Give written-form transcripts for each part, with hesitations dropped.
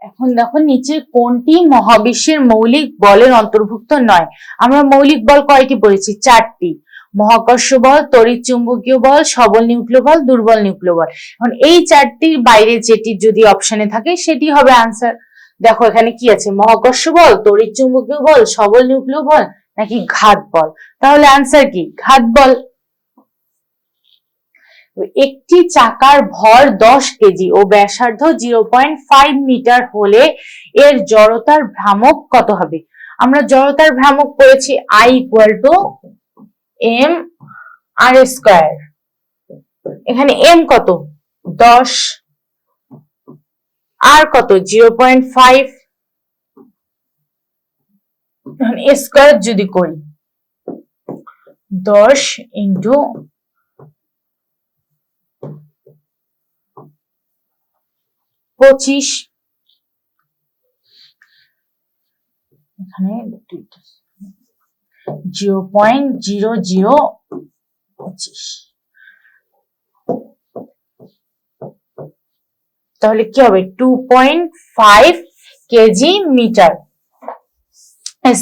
এখন দেখো নিচে কোনটি মহাবিশ্বের মৌলিক বলের অন্তর্ভুক্ত নয়। আমরা মৌলিক বল কয়টি পড়েছি? 4টি। মহাকর্ষ বল, তড়িৎ চুম্বকীয় বল, সবল নিউক্লিয় বল, দুর্বল নিউক্লিয় বল। এখন এই 4টির বাইরে যেটি যদি অপশনে থাকে সেটি হবে আনসার। দেখো এখানে কি আছে? মহাকর্ষ বল, তড়িৎ চুম্বকীয় বল, সবল নিউক্লিয় বল নাকি ঘাত বল? তাহলে আনসার কি? ঘাত বল। একটি চাকার ভর 10 কেজি ও ব্যাসার্ধ 0.5 মিটার হলে এর জড়তার ভ্রামক কত হবে? আমরা জড়তার ভ্রামক করেছি I = m r স্কয়ার। এখানে m কত? 10, r কত? 0.5। স্কয়ার যদি করি 10 ইন্টু 25, এখানে 0.0025, তাহলে কি হবে? 2.5 কেজি মিটার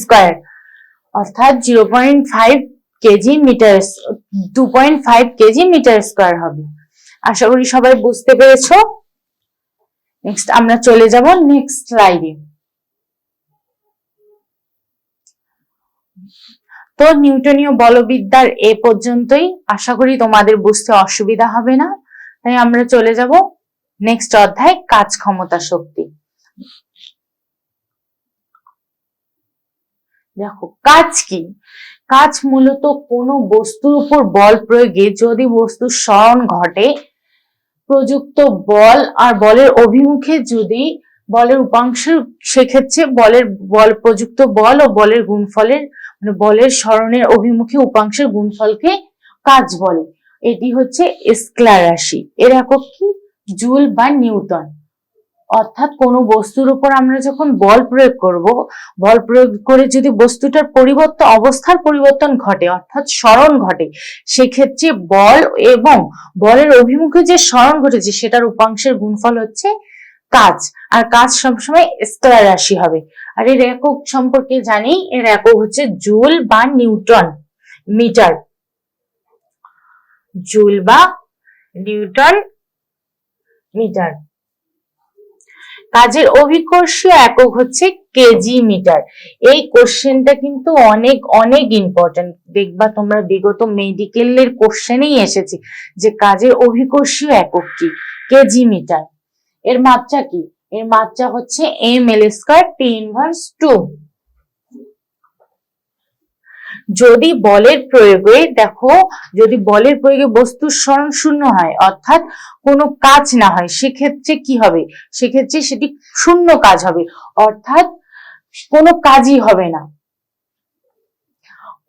স্কয়ার, অর্থাৎ 0.5 kg metre, 2.5 kg metre square হবে। আশা করি সবাই বুঝতে পেরেছো। নেক্সট আমরা চলে যাব নেক্সট স্লাইডে। তো নিউটনীয় বলবিদ্যার এ পর্যন্তই। আশা করি তোমাদের বুঝতে অসুবিধা হবে না। তাই আমরা চলে যাব নেক্সট অধ্যায়, কাজ ক্ষমতা শক্তি। দেখো কাজ কি? কাজ মূলত কোনো বস্তুর উপর বল প্রয়োগে যদি বস্তুর স্মরণ ঘটে, প্রযুক্ত বল আর বলের অভিমুখে যদি বলের উপাংশ, সেক্ষেত্রে বল প্রযুক্ত বল ও বলের গুণফলের মানে বলের স্মরণের অভিমুখে উপাংশের গুণফলকে কাজ বলে। এটি হচ্ছে স্কেলার রাশি। এর একক কি? জুল বা নিউটন। অর্থাৎ কোনো বস্তুর উপর আমরা যখন বল প্রয়োগ করব, বল প্রয়োগ করে যদি বস্তুটার অবস্থার পরিবর্তন ঘটে অর্থাৎ স্মরণ ঘটে, সেক্ষেত্রে বল এবং বলের অভিমুখে যে স্মরণ ঘটেছে সেটার উপাংশের গুণফল হচ্ছে কাজ। আর কাজ সবসময় স্কেলার রাশি হবে। আর এর একক সম্পর্কে জানি, এর একক হচ্ছে জুল বা নিউটন মিটার। জুল বা নিউটন মিটার। কাজের অভিকর্ষীয় একক হচ্ছে কেজি মিটার। এই কোশ্চেনটা কিন্তু অনেক অনেক ইম্পর্টেন্ট। দেখবা তোমরা বিগত মেডিকেলের কোশ্চেনেই এসেছে যে কাজের অভিকর্ষীয় একক কি? Kg metre. এর মাত্রা কি? এর মাত্রা হচ্ছে ml², T−2। যদি বলের প্রয়োগে, দেখো যদি বলের প্রয়োগে বস্তুর স্মরণ শূন্য হয় অর্থাৎ কোনো কাজ না হয়, সেক্ষেত্রে কি হবে? সেক্ষেত্রে সেটি শূন্য কাজ হবে, অর্থাৎ কোনো কাজই হবে না।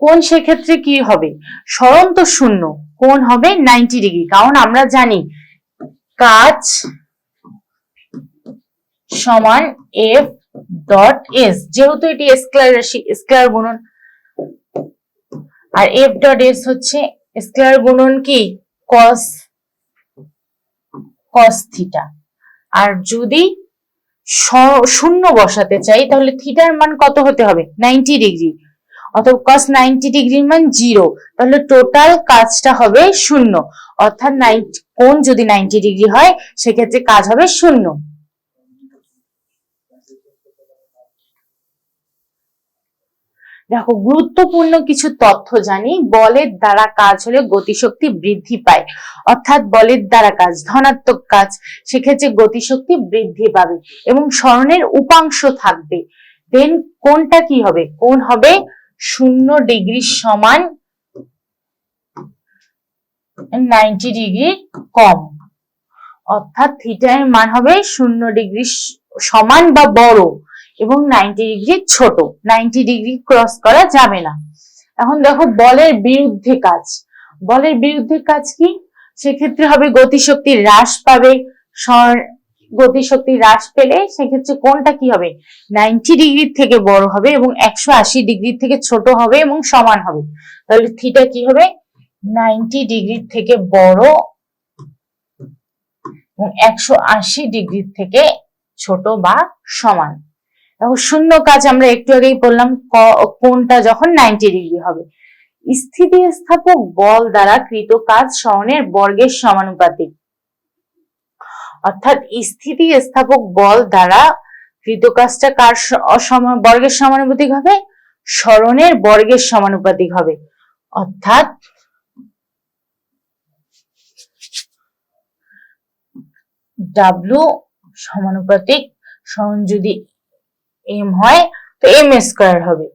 কোণ সেক্ষেত্রে কি হবে? স্মরণ তো শূন্য, কোণ হবে 90 ডিগ্রি। কারণ আমরা জানি কাজ সমান F.S, যেহেতু এটি স্কেলার রাশি, স্কেলার গুণন। আর F.S হচ্ছে স্কেলার গুণন কি? cos theta. আর যদি শূন্য বসাতে চাই তাহলে থিটার মান কত হতে হবে? 90 ডিগ্রি। অথবা cos 90 ডিগ্রির মান 0, তাহলে টোটাল কাজটা হবে শূন্য। অর্থাৎ কোণ যদি 90 ডিগ্রি হয় সেক্ষেত্রে কাজ হবে শূন্য। দেখো গুরুত্বপূর্ণ কিছু তথ্য জানি। বলের দ্বারা কাজ হলে গতিশক্তি বৃদ্ধি পায়, অর্থাৎ বলের দ্বারা কাজ ধনাত্মক কাজ, সেক্ষেত্রে গতিশক্তি বৃদ্ধি পাবে এবং স্মরণের উপাংশ থাকবে। দেন কোণটা কি হবে? কোণ হবে 0 ডিগ্রি সমান 90 ডিগ্রি কম, অর্থাৎ থিটার মান হবে 0 ডিগ্রি সমান বা বড় এবং 90 ডিগ্রি ছোট। 90 ডিগ্রি ক্রস করা যাবে না। এখন দেখো বলের বিরুদ্ধে কাজ। বলের বিরুদ্ধে কাজ কি? সেক্ষেত্রে হবে গতিশক্তি হ্রাস পাবে। গতিশক্তি হ্রাস পেলে সেক্ষেত্রে কোণটা কি হবে? 90 ডিগ্রির থেকে বড় হবে এবং 180 ডিগ্রির থেকে ছোট হবে এবং সমান হবে। তাহলে থিটা কি হবে? 90 ডিগ্রির থেকে বড় এবং 180 ডিগ্রির থেকে ছোট বা সমান। দেখো শূন্য কাজ আমরা একটু আগেই বললাম, কোণটা যখন 90 ডিগ্রি হবে। স্থিতিস্থাপক বল দ্বারা কৃত কাজ সরণের বর্গের সমানুপাতিক। অর্থাৎ স্থিতিস্থাপক বল দ্বারা কৃত কাজটা কার বর্গের সমানুপাতিক হবে? সরণের বর্গের সমানুপাতিক হবে। অর্থাৎ W সমানুপাতিক সরণ যদি m হয় তো m স্কয়ার হবে,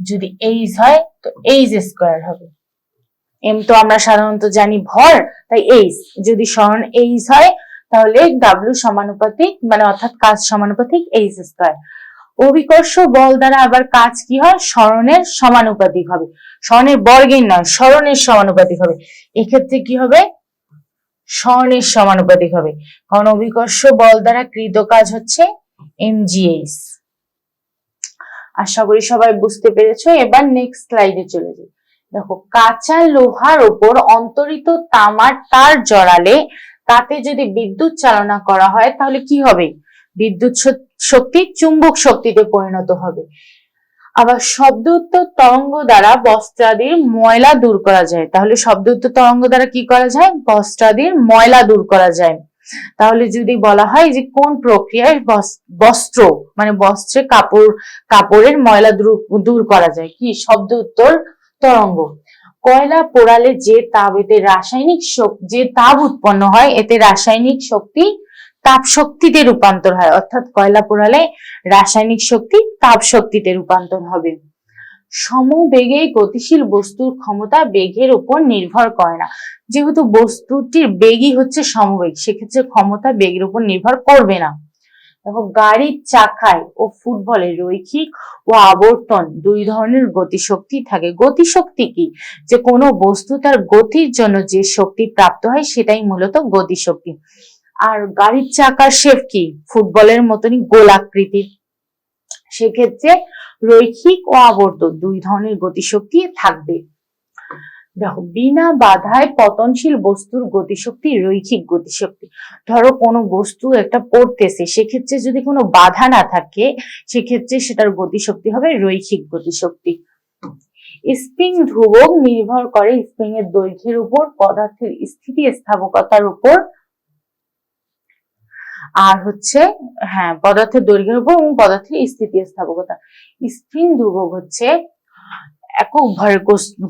যদি h হয় তো h স্কয়ার হবে। m তো আমরা সাধারণত জানি ভর, তাই h। যদি সরণ h হয় তাহলে W সমানুপাতিক মানে অর্থাৎ কাজ সমানুপাতিক h স্কয়ার। অভিকর্ষ বল দ্বারা আবার কাজ কি হয়? সরণের সমানুপাতিক হবে, সরণের বর্গের নয়, সরণের সমানুপাতিক হবে। এক্ষেত্রে কি হবে? সরণের সমানুপাতিক হবে, কারণ অভিকর্ষ বল দ্বারা কৃত কাজ হচ্ছে mgh। আশা করি সবাই বুঝতে পেরেছো। এবার নেক্সট স্লাইডে চলে যাই। দেখো, কাঁচা লোহার উপর অন্তরিত তামার তার জড়ালে তাতে যদি বিদ্যুৎ চালনা করা হয় তাহলে কি হবে? বিদ্যুৎ শক্তি চুম্বক শক্তিতে পরিণত হবে। আবার শব্দ উত্তর তরঙ্গ দ্বারা বস্ত্রাদির ময়লা দূর করা যায়। তাহলে শব্দ উত্তর তরঙ্গ দ্বারা কি করা যায়? বস্ত্রাদির ময়লা দূর করা যায়। তাহলে যদি বলা হয় যে কোন প্রক্রিয়ায় বস্ত্র মানে বস্ত্রে কাপড়ের ময়লা দূর করা যায়, কি? শব্দ উত্তর তরঙ্গ। কয়লা পোড়ালে যে তাপ উৎপন্ন হয় এতে রাসায়নিক শক্তি তাপ শক্তিতে রূপান্তর হয়। অর্থাৎ কয়লা পোড়ালে রাসায়নিক শক্তি তাপ শক্তিতে রূপান্তর হবে। সমবেগে গতিশীল বস্তুর ক্ষমতা বেগের উপর নির্ভর করে না। যেহেতু বস্তুটির বেগই হচ্ছে সমবেগ, সেক্ষেত্রে ক্ষমতা বেগের উপর নির্ভর করবে না। দেখো, গাড়ির চাকায় ও ফুটবলে রৈখিক ও আবর্তন দুই ধরনের গতিশক্তি থাকে। গতিশক্তি কি? যে কোনো বস্তু তার গতির জন্য যে শক্তি প্রাপ্ত হয় সেটাই মূলত গতিশক্তি। আর গাড়ির চাকার শেপ কি? ফুটবলের মতনই গোলাকৃতির। সেক্ষেত্রে রৈখিক ও আবর্তন দুই ধরনের গতিশক্তি থাকবে। দেখো, বিনা বাধায় পতনশীল বস্তুর গতিশক্তি রৈখিক গতিশক্তি। ধরো কোনো বস্তু একটা পড়তেছে, সেক্ষেত্রে যদি কোনো বাধা না থাকে সেক্ষেত্রে সেটার গতিশক্তি হবে রৈখিক গতিশক্তি। স্প্রিং ধ্রুবক নির্ভর করে স্প্রিং এর দৈর্ঘ্যের উপর, পদার্থের স্থিতিস্থাপকতার উপর, আর হচ্ছে পদার্থের দৈর্ঘ্যের উপর এবং পদার্থের স্থিতিস্থাপকতা। স্প্রিং ধ্রুবক হচ্ছে একক ভরের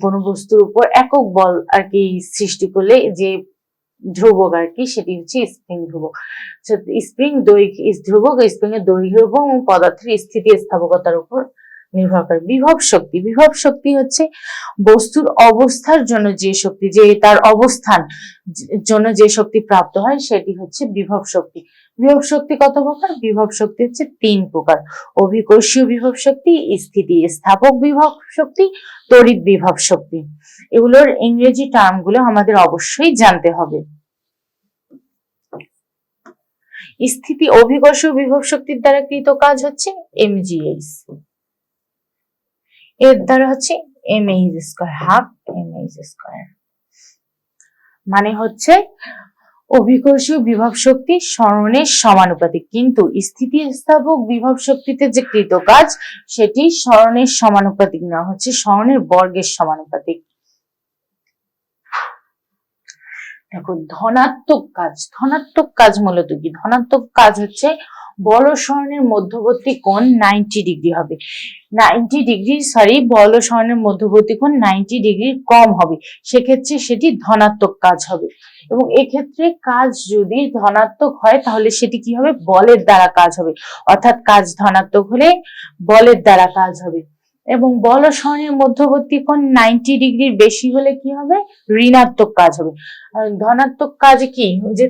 কোনো বস্তুর উপর একক বল আর কি সৃষ্টি করলে যে ধ্রুবক আর কি, সেটি হচ্ছে স্প্রিং ধ্রুবক। স্প্রিং ধ্রুবক স্প্রিং এর দৈর্ঘ্যের উপর এবং পদার্থের স্থিতিস্থাপকতার উপর নির্ভর করে। বিভব শক্তি হচ্ছে বস্তুর অবস্থার জন্য যে শক্তি, যে তার অবস্থান জন্য যে শক্তি প্রাপ্ত হয় সেটি হচ্ছে বিভব শক্তি। বিভব শক্তি কত প্রকার? বিভব শক্তি হচ্ছে 3 প্রকার: অভিকর্ষীয় বিভব শক্তি, স্থিতিস্থাপক বিভব শক্তি, তড়িৎ বিভব শক্তি। এগুলোর ইংরেজি টার্মগুলো আমাদের অবশ্যই জানতে হবে। অভিকর্ষীয় বিভব শক্তির দ্বারা কৃত কাজ হচ্ছে mgh, এর দ্বারা হচ্ছে mh square, half mh square. মানে হচ্ছে অভিকর্ষীয় বিভব শক্তি সরণের সমানুপাতিক, কিন্তু স্থিতিস্থাপক বিভব শক্তিতে যে কৃত কাজ সেটি সরণের সমানুপাতিক না, হচ্ছে সরণের বর্গের সমানুপাতিক। দেখো, ধনাত্মক কাজ মূলত কি? ধনাত্মক কাজ হচ্ছে বল সরণের মধ্যবর্তী কোণ 90 ডিগ্রি হবে। বল সরণের মধ্যবর্তী কোণ 90 ডিগ্রির কম হবে, সেক্ষেত্রে সেটি ধনাত্মক কাজ হবে। এবং এক্ষেত্রে কাজ যদি ধনাত্মক হয় তাহলে সেটি কি হবে? বলের দ্বারা কাজ হবে। অর্থাৎ কাজ ধনাত্মক হলে বলের দ্বারা কাজ হবে। এবং বল ও সরণের মধ্যবর্তী কোণ 90 ডিগ্রির বেশি হলে কি হবে? ঋণাত্মক কাজ হবে। ধনাত্মক কাজ কি? যে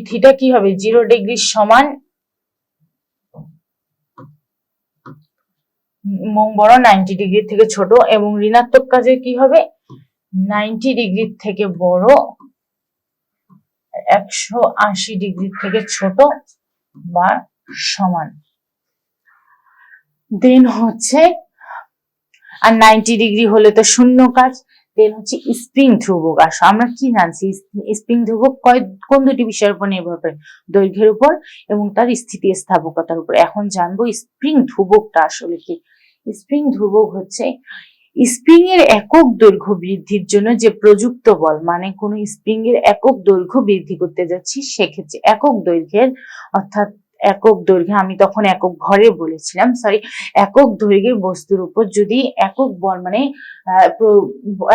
থিটা কি হবে? 0 ডিগ্রির সমান এবং বড় 90 ডিগ্রি থেকে ছোট। এবং ঋণাত্মক কাজে কি হবে? 90 ডিগ্রির থেকে বড়, 180 ডিগ্রি থেকে ছোট বা সমান। দেন হচ্ছে আর 90 ডিগ্রি হলে তো শূন্য কাজ, দেন হচ্ছে স্প্রিং ধ্রুবক। আসো আমরা কি জানছি, স্প্রিং ধ্রুবক কোন দুটি বিষয়ের উপর নির্ভর করে? দৈর্ঘ্যের উপর এবং তার স্থিতিস্থাপকতার উপর। এখন জানবো স্প্রিং ধ্রুবকটা আসলে কি। স্প্রিং ধ্রুবক হচ্ছে স্প্রিং এর একক দৈর্ঘ্য বৃদ্ধির জন্য যে প্রযুক্ত বল, মানে কোন স্প্রিং এর একক দৈর্ঘ্য বৃদ্ধি করতে যাচ্ছি, সেক্ষেত্রে একক দৈর্ঘ্যের অর্থাৎ একক দৈর্ঘ্যে, আমি তখন একক ভরে বলেছিলাম, সরি, একক দৈর্ঘ্যের বস্তুর উপর যদি একক বল মানে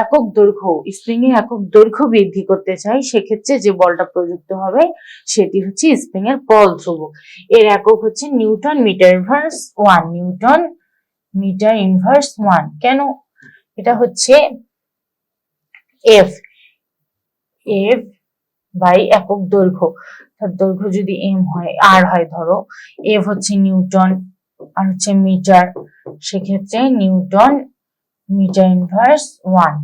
একক দৈর্ঘ্য, স্প্রিং এর একক দৈর্ঘ্য বৃদ্ধি করতে চাই, সেক্ষেত্রে যে বলটা প্রযুক্ত হবে সেটি হচ্ছে স্প্রিং এর বল ধ্রুবক। এর একক হচ্ছে newton metre inverse 1, newton metre inverse 1। কেন? এটা হচ্ছে এফ, এফ বাই একক দৈর্ঘ্য। দৈর্ঘ্য যদি এম হয়, আর হয়, ধরো এফ হচ্ছে নিউটন আর হচ্ছে মিটার, সেক্ষেত্রে নিউটন মিটার ইনভার্স 1।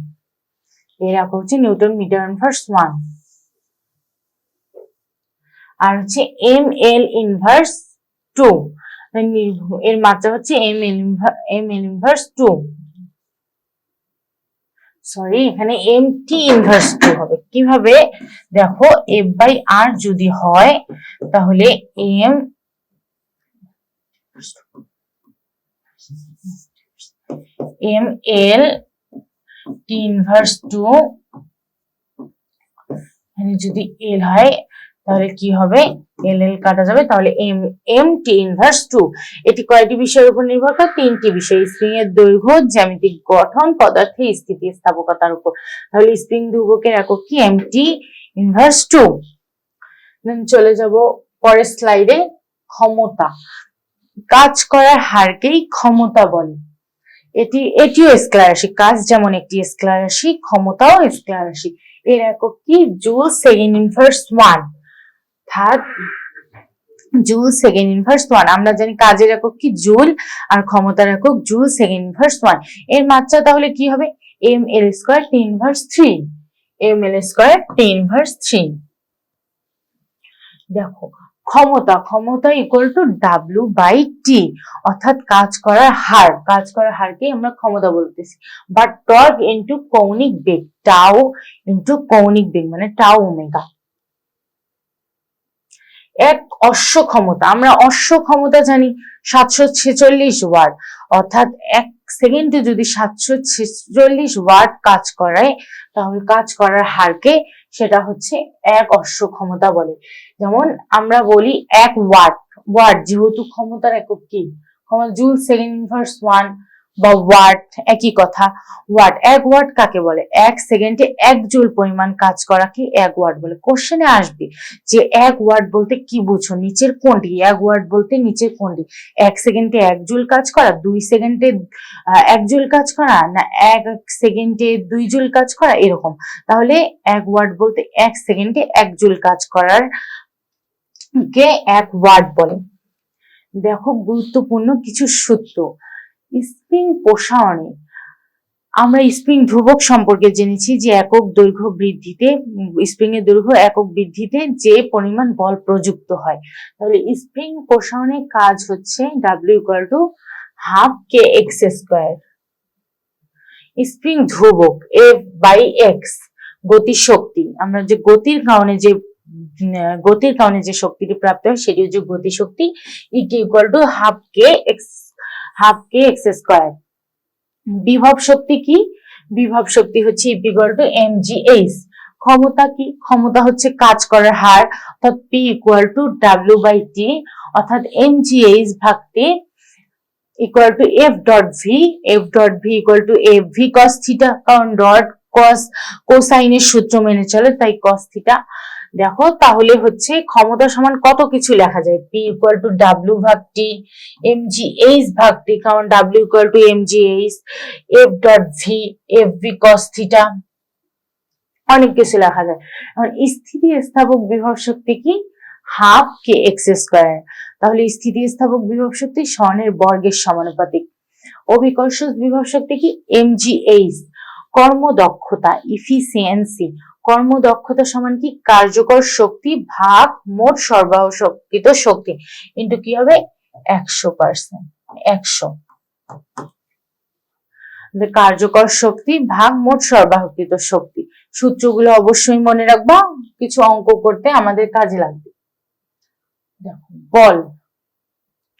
এর একক হচ্ছে নিউটন মিটার ইনভার্স 1। আর হচ্ছে এম এল ইনভার্স 2, এর মাত্রা হচ্ছে এম এল ইনভার্স 2, সরি, এখানে এম টি ইনভার্স 2 হবে। কিভাবে? দেখো, এফ বাই আর যদি হয় তাহলে এম এল টি ইনভার্স 2, এখানে যদি এল হয় তাহলে কি হবে? এল এল কাটা যাবে, তাহলে এম টি ইনভার্স 2। এটি কয়টি বিষয়ের উপর নির্ভর করে? 3টি বিষয়, স্প্রিং এর দৈর্ঘ্য, জ্যামিতিক গঠন, পদার্থের স্থিতিস্থাপকতার উপর। তাহলে স্প্রিং ধ্রুবকের একক কি? M T inverse 2। দেন চলে যাব পরের স্লাইডে। ক্ষমতা, কাজ করার হারকেই ক্ষমতা বলে। এটিও স্কেলার রাশি, কাজ যেমন একটি স্কেলার রাশি, ক্ষমতাও স্কেলার রাশি। এর একক কি? জুল সেকেন্ড ইনভার্স 1, অর্থাৎ জুল সেকেন্ড ইনভার্স 1। আমরা জানি কাজের একক কি? জুল, আর ক্ষমতার একক জুল সেকেন্ড ইনভার্স 1। এর মাত্রা তাহলে কি হবে? M L square T inverse 3, M L square T inverse 3। দেখো, ক্ষমতা equal to W by T, অর্থাৎ কাজ করার হারকে আমরা ক্ষমতা বলতেছি। বাট টর্ক ইনটু কৌণিক বেগ, টাও ইনটু কৌণিক বেগ মানে টাও ওমেগা। এক অশ্ব ক্ষমতা, আমরা অশ্ব ক্ষমতা জানি 746 ওয়াট, অর্থাৎ এক সেকেন্ডে যদি 746 ওয়াট কাজ করায়, তাহলে কাজ করার হারকে সেটা হচ্ছে এক অশ্ব ক্ষমতা বলে। যেমন আমরা বলি 1 ওয়াট, যেহেতু ক্ষমতার একক কি? জুল সেকেন্ড ইনভার্স 1 বা ওয়াট একই কথা। ওয়াট, 1 ওয়াট কাকে বলে? 1 সেকেন্ডে 1 জুল পরিমাণ কাজ করাকে 1 ওয়াট বলে। কোশ্চেনে আসবে যে 1 ওয়াট বলতে কি বুঝো, নিচের কোনটি? 1 ওয়াট বলতে নিচের কোনটি? 1 সেকেন্ডে 1 জুল কাজ করা, 2 সেকেন্ডে 1 জুল কাজ করা, না 1 সেকেন্ডে 2 জুল কাজ করা, এরকম। তাহলে 1 ওয়াট বলতে 1 সেকেন্ডে 1 জুল কাজ করার কে 1 ওয়াট বলে। দেখো, গুরুত্বপূর্ণ কিছু সূত্র। স্প্রিং প্রসারণে আমরা স্প্রিং ধ্রুবক সম্পর্কে জেনেছি যে একক দৈর্ঘ্য বৃদ্ধিতে, স্প্রিং এর দৈর্ঘ্য একক বৃদ্ধিতে যে পরিমাণ বল প্রযুক্ত হয়। তাহলে স্প্রিং প্রসারণের কাজ হচ্ছে W equal to half K x square. Spring ধ্রুবক F বাই এক্স, গতিশক্তি, আমরা যে গতির কারণে যে শক্তিটি প্রাপ্ত হয় সেটি হচ্ছে গতিশক্তি, equal to half K x square. বিভব শক্তি কি? বিভব শক্তি হচ্ছে ইকুয়াল টু mgh। ক্ষমতা কি? ক্ষমতা হচ্ছে কাজ করার হার, অর্থাৎ P equal to W by T, অর্থাৎ mgh ভাগ T equal to F dot V equal to F V cos theta, কারণ ডট কোসাইনের সূত্র মেনে চলে, তাই cos থিটা। দেখো, তাহলে হচ্ছে ক্ষমতা সমান কত কিছু লেখা যায়। P ইকুয়াল টু W ভাগ T, mgh ভাগ T, কারণ W equal to mgh, F dot V cos theta, অনেক কিছু লেখা যায়। এখন স্থিতিস্থাপক বিভব শক্তি কি? হাফ কে এক্স স্কয়ার। তাহলে স্থিতিস্থাপক বিভব শক্তি স্বর্ণের বর্গের সমানুপাতিক। অভিকর্ষ বিভব শক্তি কি? mgh। কর্মদক্ষতা ইফিসিয়েন্সি, কর্মদক্ষতা সমান কি? কার্যকর শক্তি ভাগ মোট সরবরাহকৃত শক্তি ইন্টু কি হবে? 100%, 100। কার্যকর শক্তি ভাগ মোট সরবরাহকৃত শক্তি। সূত্রগুলো অবশ্যই মনে রাখবা, কিছু অঙ্ক করতে আমাদের কাজে লাগবে। দেখো বল,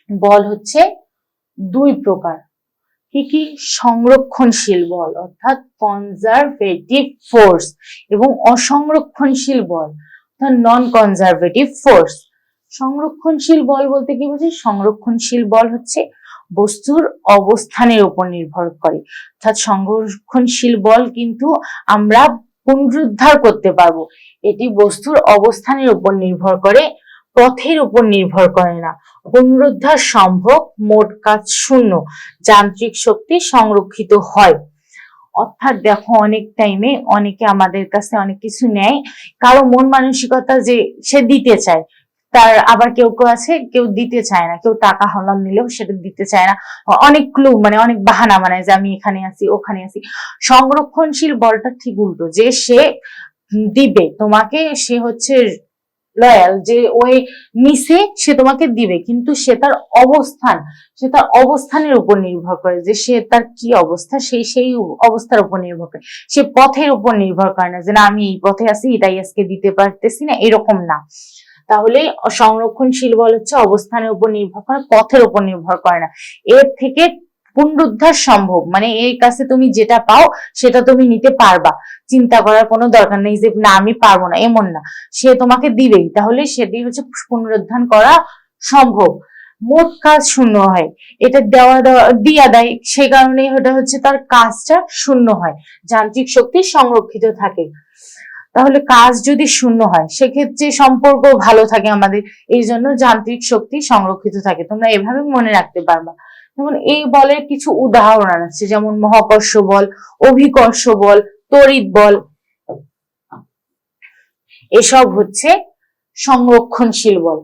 বল হচ্ছে দুই প্রকার। কি কি? সংরক্ষণশীল বল অর্থাৎ কনজারভেটিভ ফোর্স এবং অসংরক্ষণশীল বল অর্থাৎ নন কনজারভেটিভ ফোর্স। সংরক্ষণশীল বল বলতে কি বুঝি? সংরক্ষণশীল বল হচ্ছে বস্তুর অবস্থানের উপর নির্ভর করে, অর্থাৎ সংরক্ষণশীল বল কিন্তু আমরা পুনরুদ্ধার করতে পারবো। এটি বস্তুর অবস্থানের উপর নির্ভর করে, পথের উপর নির্ভর করে না। পুনরুদ্ধার সম্ভব, মোট কাজ শূন্য, যান্ত্রিক শক্তি সংরক্ষিত হয়। অর্থাৎ দেখো অনেক টাইমে অনেকে আমাদের কাছে অনেক কিছু নেয়, কারো মন মানসিকতা যে সে দিতে চায়, তার আবার কেউ কেউ আছে কেউ দিতে চায় না, কেউ টাকা হলাম নিলেও সেটা দিতে চায় না, অনেক ক্লু মানে অনেক বাহানা বানায় যে আমি এখানে আছি ওখানে আছি। সংরক্ষণশীল বলটা ঠিক উল্টো, যে সে দিবে তোমাকে, সে হচ্ছে লয়াল, যে ওই নিচে সে তোমাকে দিবে, কিন্তু সে তার অবস্থান, সে তার অবস্থানের উপর নির্ভর করে, যে সে তার কি অবস্থা সেই অবস্থার উপর নির্ভর করে, সে পথের উপর নির্ভর করে না যে না আমি এই পথে আছি এটাই আজকে দিতে পারতেছি না, এরকম না। তাহলে সংরক্ষণশীল বল হচ্ছে অবস্থানের উপর নির্ভর করে, পথের উপর নির্ভর করে না। এর থেকে পুনরুদ্ধার সম্ভব, মানে এর কাছে তুমি যেটা পাও সেটা তুমি নিতে পারবা, চিন্তা করার কোনো দরকার নেই যে না আমি পারবো না, এমন না, সে তোমাকে দিবেই, তাহলে সেটি হচ্ছে পুনরুদ্ধার করা সম্ভব। মোট কাজ শূন্য হয়, এটা দিয়া দেয়, সে কারণে এটা হচ্ছে তার কাজটা শূন্য হয়, যান্ত্রিক শক্তি সংরক্ষিত থাকে। তাহলে কাজ যদি শূন্য হয় সেক্ষেত্রে সম্পর্ক ভালো থাকে আমাদের, এই জন্য যান্ত্রিক শক্তি সংরক্ষিত থাকে। তোমরা এভাবে মনে রাখতে পারবা। যেমন এই বলের কিছু উদাহরণ আছে, যেমন মহাকর্ষ বল, অভিকর্ষ বল, তড়িৎ বল, এসব হচ্ছে সংরক্ষণশীল বল।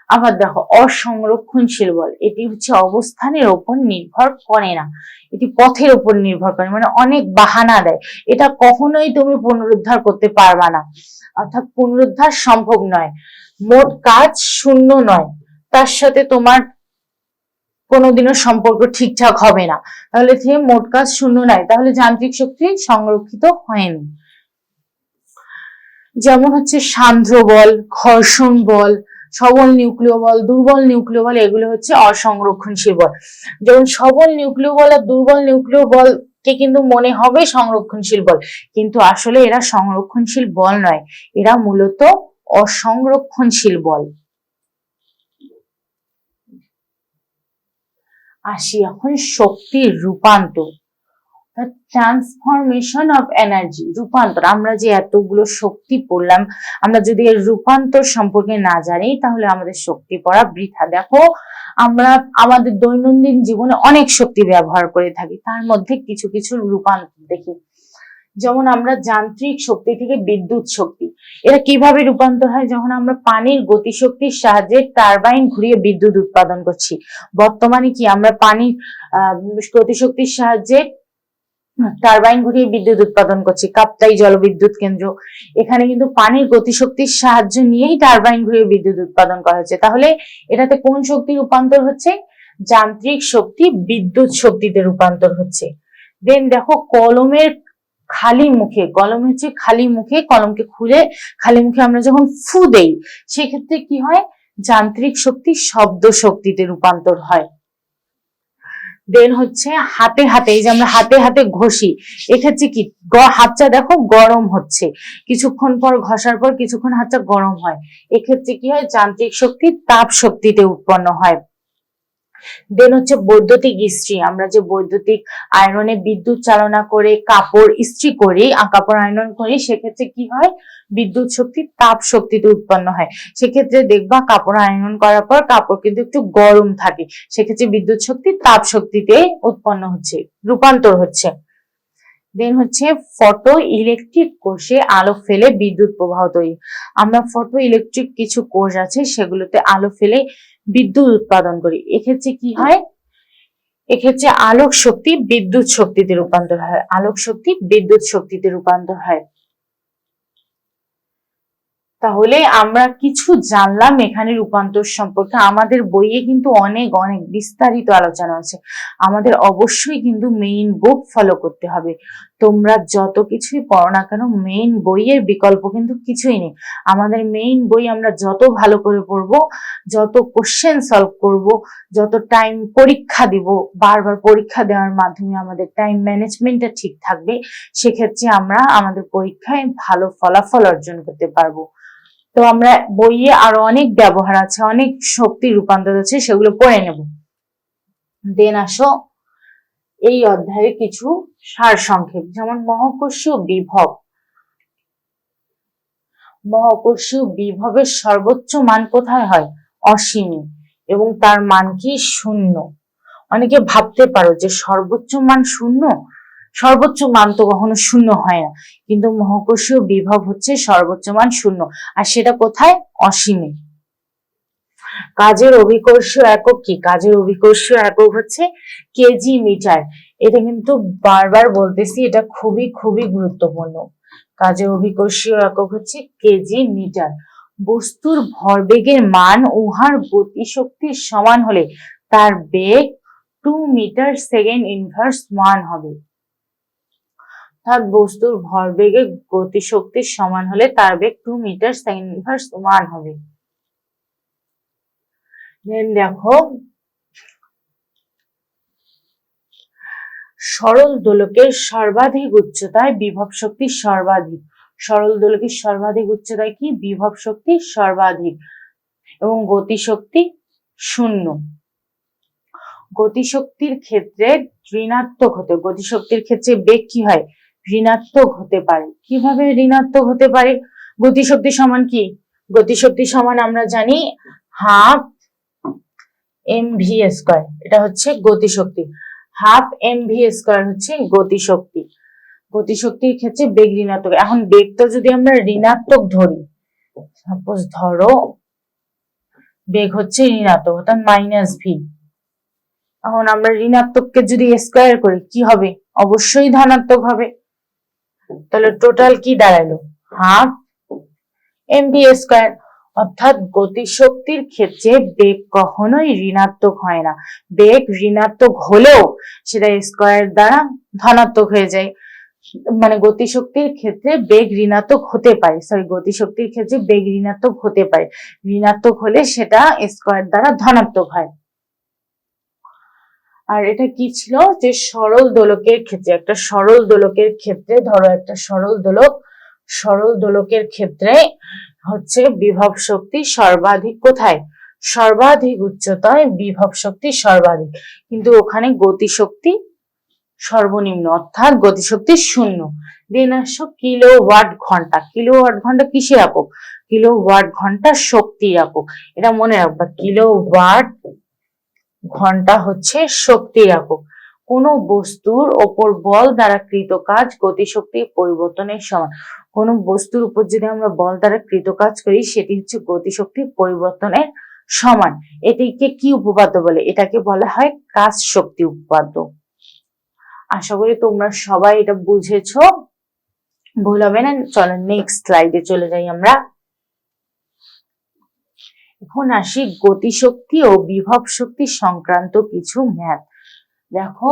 আবার দেখো অসংরক্ষণশীল বল, এটি হচ্ছে অবস্থানের উপর নির্ভর করে না, এটি পথের উপর নির্ভর করে, মানে অনেক বাহানা দেয়, এটা কখনোই তুমি পুনরুদ্ধার করতে পারবা না, অর্থাৎ পুনরুদ্ধার সম্ভব নয়। মোট কাজ শূন্য নয়, তার সাথে তোমার কোনোদিনও সম্পর্ক ঠিকঠাক হবে না, তাহলে মোট কাজ শূন্য নয়, তাহলে যান্ত্রিক শক্তি সংরক্ষিত হয়নি। যেমন হচ্ছে সান্দ্র বল, ঘর্ষণ বল, সবল নিউক্লিয় বল, দুর্বল নিউক্লিয় বল, এগুলো হচ্ছে অসংরক্ষণশীল বল। যেমন সবল নিউক্লিয় বল আর দুর্বল নিউক্লিয় বল কে কিন্তু মনে হবে সংরক্ষণশীল বল, কিন্তু আসলে এরা সংরক্ষণশীল বল নয়, এরা মূলত অসংরক্ষণশীল বল। আসি এখন শক্তির রূপান্তর, ট্রান্সফরমেশন অফ এনার্জি, রূপান্তর। আমরা যে এতগুলো শক্তি পড়লাম, আমরা যদি এর রূপান্তর সম্পর্কে না জানি তাহলে আমাদের শক্তি পড়া বৃথা। দেখো আমরা আমাদের দৈনন্দিন জীবনে অনেক শক্তি ব্যবহার করে থাকি, তার মধ্যে কিছু কিছু রূপান্তর দেখি। যেমন আমরা যান্ত্রিক শক্তি থেকে বিদ্যুৎ শক্তি, এটা কিভাবে রূপান্তর হয়? যখন আমরা পানির গতিশক্তির সাহায্যে টারবাইন ঘুরিয়ে বিদ্যুৎ উৎপাদন করছি, বর্তমানে কি আমরা পানির গতিশক্তির সাহায্যে টারবাইন ঘুরিয়ে বিদ্যুৎ উৎপাদন করছি, কাপ্তাই জলবিদ্যুৎ কেন্দ্র, এখানে কিন্তু পানির গতিশক্তির সাহায্য নিয়েই টারবাইন ঘুরিয়ে বিদ্যুৎ উৎপাদন করা হচ্ছে। তাহলে এটাতে কোন শক্তি রূপান্তর হচ্ছে? যান্ত্রিক শক্তি বিদ্যুৎ শক্তিতে রূপান্তর হচ্ছে। দেন দেখো কলমের খালি মুখে, কলম হচ্ছে খালি মুখে, কলমকে খুলে খালি মুখে আমরা যখন ফু দেই সেক্ষেত্রে কি হয়? যান্ত্রিক শক্তি শব্দ শক্তিতে রূপান্তর হয়। দেন হচ্ছে হাতে হাতে, এই যে আমরা হাতে হাতে ঘষি, এক্ষেত্রে কি হাতটা দেখো গরম হচ্ছে, কিছুক্ষণ পর ঘষার পর কিছুক্ষণ হাতটা গরম হয়, এক্ষেত্রে কি হয়? যান্ত্রিক শক্তি তাপ শক্তিতে উৎপন্ন হয়। দেন হচ্ছে বৈদ্যুতিক ইস্ত্রি, আমরা যে বৈদ্যুতিক আয়রনে বিদ্যুৎ চালনা করে কাপড় ইস্ত্রি করি, কাপড় আয়রন করি, সেক্ষেত্রে কি হয়? বিদ্যুৎ শক্তি তাপ শক্তিতে উৎপন্ন হয়। সেক্ষেত্রে দেখবা কাপড় আয়রন করার পর কাপড় কিন্তু একটু গরম থাকে, সেক্ষেত্রে বিদ্যুৎ শক্তি তাপ শক্তিতে উৎপন্ন হচ্ছে, রূপান্তর হচ্ছে। দেন হচ্ছে ফটো ইলেকট্রিক কোষে আলো ফেলে বিদ্যুৎ প্রবাহ তৈরি। আমরা ফটো ইলেকট্রিক কিছু কোষ আছে সেগুলোতে আলো ফেলে বিদ্যুৎ উৎপাদন করি, এক্ষেত্রে কি হয়? এক্ষেত্রে আলোক শক্তি বিদ্যুৎ শক্তিতে রূপান্তর হয়, আলোক শক্তি বিদ্যুৎ শক্তিতে রূপান্তর হয়। তাহলে আমরা কিছু জানলাম এখানে রূপান্তর সম্পর্কে। আমাদের বইয়ে কিন্তু অনেক অনেক বিস্তারিত আলোচনা আছে। আমাদের অবশ্যই কিন্তু মেইন বুক ফলো করতে হবে। তোমরা যত কিছুই পড়ো না কেন, মেইন বইয়ের বিকল্প কিন্তু কিছুই নেই। আমাদের মেইন বই আমরা যত ভালো করে পড়বো, যত কোশ্চেন সলভ করব, যত টাইম পরীক্ষা দিব, বারবার পরীক্ষা দেওয়ার মাধ্যমে আমাদের টাইম ম্যানেজমেন্টটা ঠিক থাকবে, সেক্ষেত্রে আমরা আমাদের পরীক্ষায় ভালো ফলাফল অর্জন করতে পারবো। তো আমরা বইয়ে আরো অনেক ব্যবহার আছে, অনেক শক্তি রূপান্তর আছে, সেগুলো পড়ে নেব। দেন আসো এই অধ্যায়ে কিছু সার সংক্ষেপ, যেমন মহাকর্ষীয় বিভব। মহাকর্ষীয় বিভবের সর্বোচ্চ মান কোথায় হয়? অসীমে, এবং তার মান কি? শূন্য। অনেকে ভাবতে পারো যে সর্বোচ্চ মান শূন্য, সর্বোচ্চ মান তো কখনো শূন্য হয় না, কিন্তু মহাকর্ষীয় বিভব হচ্ছে সর্বোচ্চ মান শূন্য, আর সেটা কোথায়? অসীমে। কাজের অভিকর্ষীয় একক কি? কাজের অভিকর্ষীয় একক হচ্ছে কেজি মিটার। এটা কিন্তু বারবার বলতেছি, এটা খুবই খুবই গুরুত্বপূর্ণ। কাজের অভিকর্ষীয় একক হচ্ছে কেজি মিটার। বস্তুর ভরবেগের মান উহার গতিশক্তির সমান হলে তার বেগ 2 মিটার সেকেন্ড ইনভার্স 1 হবে। অর্থাৎ বস্তুর ভরবেগের গতিশক্তির সমান হলে তার বেগ 2 মিটার সেকেন্ড ইনভার্স 1 হবে। দেন দেখো, সরল দোলকের সর্বাধিক উচ্চতায় বিভব শক্তি সর্বাধিক। সরল দোলকের সর্বাধিক উচ্চতায় কি? বিভব শক্তি সর্বাধিক, এবং গতিশক্তি শূন্য। গতিশক্তির ক্ষেত্রে ঋণাত্মক হতে, গতিশক্তির ক্ষেত্রে বেগ কি হয়? ঋণাত্মক হতে পারে। কিভাবে ঋণাত্মক হতে পারে? গতিশক্তি সমান কি? গতিশক্তি সমান আমরা জানি হাফ mv স্কয়ার, এটা হচ্ছে গতিশক্তি। হাফ mv স্কয়ার হচ্ছে গতিশক্তি। গতিশক্তির ক্ষেত্রে বেগ ঋণাত্মক। এখন বেগটা যদি আমরা ঋণাত্মক ধরি, সাপোজ ধরো বেগ হচ্ছে ঋণাত্মক, অর্থাৎ মাইনাস ভি। এখন আমরা ঋণাত্মককে যদি স্কয়ার করি কি হবে? অবশ্যই ধনাত্মক হবে। তাহলে টোটাল কি দাঁড়ালো? Half mv square. অর্থাৎ গতিশক্তির ক্ষেত্রে বেগ কখনোই ঋণাত্মক হয় না। বেগ ঋণাত্মক হলেও সেটা স্কয়ার দ্বারা ধনাত্মক হয়ে যায়। মানে গতিশক্তির ক্ষেত্রে বেগ ঋণাত্মক হতে পারে, গতিশক্তির ক্ষেত্রে বেগ ঋণাত্মক হতে পারে। ঋণাত্মক হলে সেটা স্কয়ার দ্বারা ধনাত্মক হয়। আর এটা কি ছিল? যে সরল দোলকের ক্ষেত্রে, একটা সরল দোলকের ক্ষেত্রে ধরো একটা সরল দোলক, সরল দোলকের ক্ষেত্রে হচ্ছে বিভব শক্তি সর্বাধিক কোথায়? সর্বাধিক উচ্চতায় বিভব শক্তি সর্বাধিক, কিন্তু ওখানে গতিশক্তি সর্বনিম্ন, অর্থাৎ গতিশক্তি শূন্য। দেন আসো কিলোওয়াট ঘন্টা। কিলোওয়াট ঘন্টা কিসের একক? কিলোওয়াট ঘন্টা শক্তির একক। এটা মনে রাখবা, কিলোওয়াট ঘন্টা হচ্ছে শক্তির একক। কোন বস্তুর ওপর বল দ্বারা কৃত কাজ গতিশক্তির পরিবর্তনের সমান। কোন বস্তুর উপর যদি আমরা বল দ্বারা কৃত কাজ করি, সেটি হচ্ছে গতিশক্তির পরিবর্তনের সমান। এটিকে কি উপপাদ্য বলে? এটাকে বলা হয় কাজ শক্তি উপপাদ্য। আশা করি তোমরা সবাই এটা বুঝেছো, ভুল হবে না। চলো নেক্সট স্লাইডে চলে যাই আমরা। এখন আসি গতিশক্তি ও বিভব শক্তি সংক্রান্ত কিছু ম্যাথ। দেখো,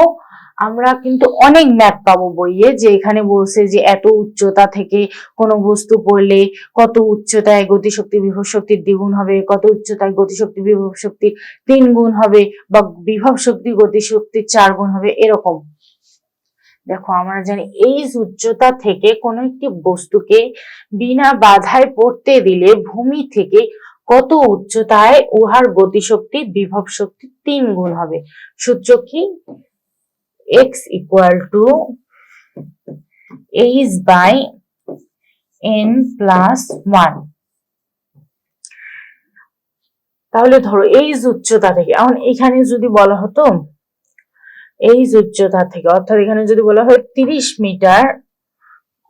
আমরা কিন্তু অনেক ম্যাথ পাবো বইয়ে, যে এখানে বলছে যে এত উচ্চতা থেকে কোনো বস্তু পড়লে কত উচ্চতায় গতিশক্তি বিভব শক্তির দ্বিগুণ হবে, কত উচ্চতায় গতিশক্তি বিভব শক্তির 3 গুণ হবে, বা বিভব শক্তি গতিশক্তির 4 গুণ হবে, এরকম। দেখো, আমরা জানি এই উচ্চতা থেকে কোনো একটি বস্তুকে বিনা বাধায় পড়তে দিলে ভূমি থেকে কত উচ্চতায় উহার গতিশক্তি বিভব শক্তি 3 গুণ হবে। সূত্র কি? x equal to h by n plus 1। তাহলে ধরো এই উচ্চতা থেকে, এখন এখানে যদি বলা হতো এই উচ্চতা থেকে, অর্থাৎ এখানে যদি বলা হয় 30 মিটার